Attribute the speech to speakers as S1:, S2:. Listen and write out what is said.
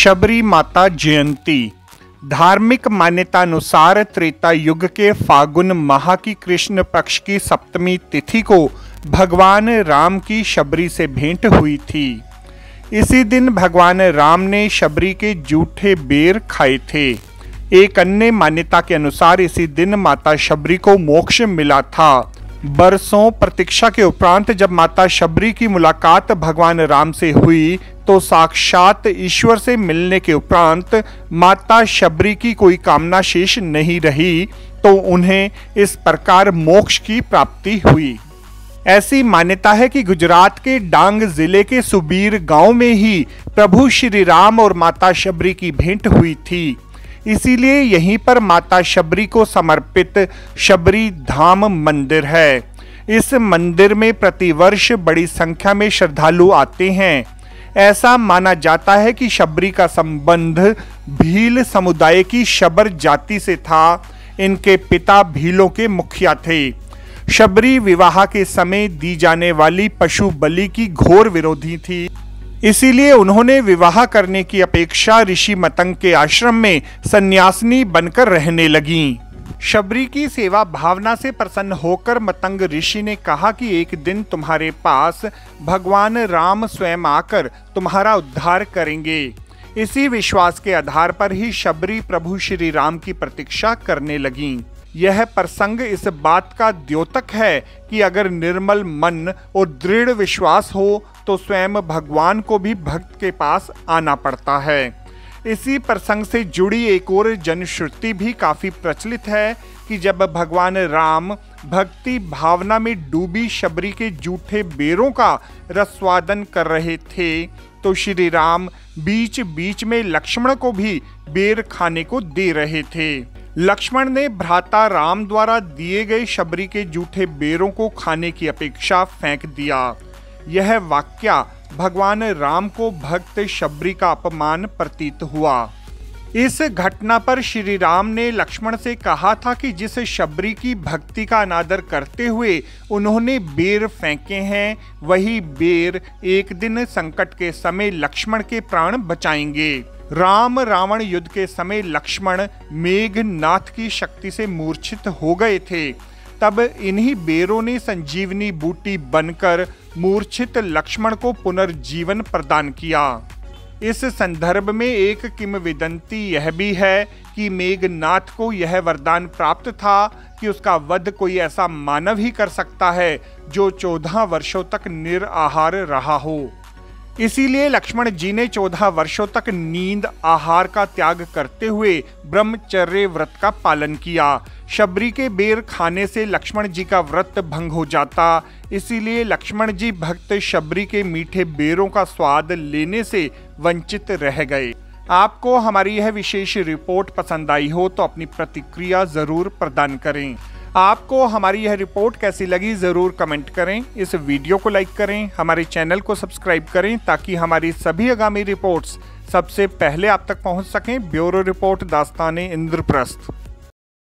S1: शबरी माता जयंती। धार्मिक मान्यतानुसार त्रेता युग के फागुन माह की कृष्ण पक्ष की सप्तमी तिथि को भगवान राम की शबरी से भेंट हुई थी। इसी दिन भगवान राम ने शबरी के जूठे बेर खाए थे। एक अन्य मान्यता के अनुसार इसी दिन माता शबरी को मोक्ष मिला था। बरसों प्रतीक्षा के उपरांत जब माता शबरी की मुलाकात भगवान राम से हुई तो साक्षात ईश्वर से मिलने के उपरांत माता शबरी की कोई कामना शेष नहीं रही, तो उन्हें इस प्रकार मोक्ष की प्राप्ति हुई। ऐसी मान्यता है कि गुजरात के डांग जिले के सुबीर गांव में ही प्रभु श्री राम और माता शबरी की भेंट हुई थी। इसीलिए यहीं पर माता शबरी को समर्पित शबरी धाम मंदिर है। इस मंदिर में प्रतिवर्ष बड़ी संख्या में श्रद्धालु आते हैं। ऐसा माना जाता है कि शबरी का संबंध भील समुदाय की शबर जाति से था। इनके पिता भीलों के मुखिया थे। शबरी विवाह के समय दी जाने वाली पशु बलि की घोर विरोधी थी। इसीलिए उन्होंने विवाह करने की अपेक्षा ऋषि मतंग के आश्रम में सन्यासिनी बनकर रहने लगीं। शबरी की सेवा भावना से प्रसन्न होकर मतंग ऋषि ने कहा कि एक दिन तुम्हारे पास भगवान राम स्वयं आकर तुम्हारा उद्धार करेंगे। इसी विश्वास के आधार पर ही शबरी प्रभु श्री राम की प्रतीक्षा करने लगीं। यह प्रसंग इस बात का द्योतक है कि अगर निर्मल मन और दृढ़ विश्वास हो तो स्वयं भगवान को भी भक्त के पास आना पड़ता है। इसी प्रसंग से जुड़ी एक और जनश्रुति भी काफी प्रचलित है कि जब भगवान राम भक्ति भावना में डूबी शबरी के जूठे बेरों का रसवादन कर रहे थे तो श्री राम बीच बीच में लक्ष्मण को भी बेर खाने को दे रहे थे। लक्ष्मण ने भ्राता राम द्वारा दिए गए शबरी के जूठे बेरों को खाने की अपेक्षा फेंक दिया। यह वाक्या भगवान राम को भक्त शबरी का अपमान प्रतीत हुआ। इस घटना पर श्री राम ने लक्ष्मण से कहा था कि जिस शबरी की भक्ति का अनादर करते हुए उन्होंने बेर फेंके हैं, वही बेर एक दिन संकट के समय लक्ष्मण के प्राण बचाएंगे। राम रावण युद्ध के समय लक्ष्मण मेघनाथ की शक्ति से मूर्छित हो गए थे। तब इन्हीं बेरों ने संजीवनी बूटी बनकर मूर्छित लक्ष्मण को पुनर्जीवन प्रदान किया। इस संदर्भ में एक किंवदंती यह भी है कि मेघनाथ को यह वरदान प्राप्त था कि उसका वध कोई ऐसा मानव ही कर सकता है जो 14 वर्षों तक निराहार रहा हो। इसीलिए लक्ष्मण जी ने 14 वर्षों तक नींद आहार का त्याग करते हुए ब्रह्मचर्य व्रत का पालन किया। शबरी के बेर खाने से लक्ष्मण जी का व्रत भंग हो जाता। इसीलिए लक्ष्मण जी भक्त शबरी के मीठे बेरों का स्वाद लेने से वंचित रह गए। आपको हमारी यह विशेष रिपोर्ट पसंद आई हो तो अपनी प्रतिक्रिया जरूर प्रदान करें। आपको हमारी यह रिपोर्ट कैसी लगी जरूर कमेंट करें। इस वीडियो को लाइक करें, हमारे चैनल को सब्सक्राइब करें ताकि हमारी सभी आगामी रिपोर्ट्स सबसे पहले आप तक पहुंच सकें। ब्यूरो रिपोर्ट दास्तान इंद्रप्रस्थ।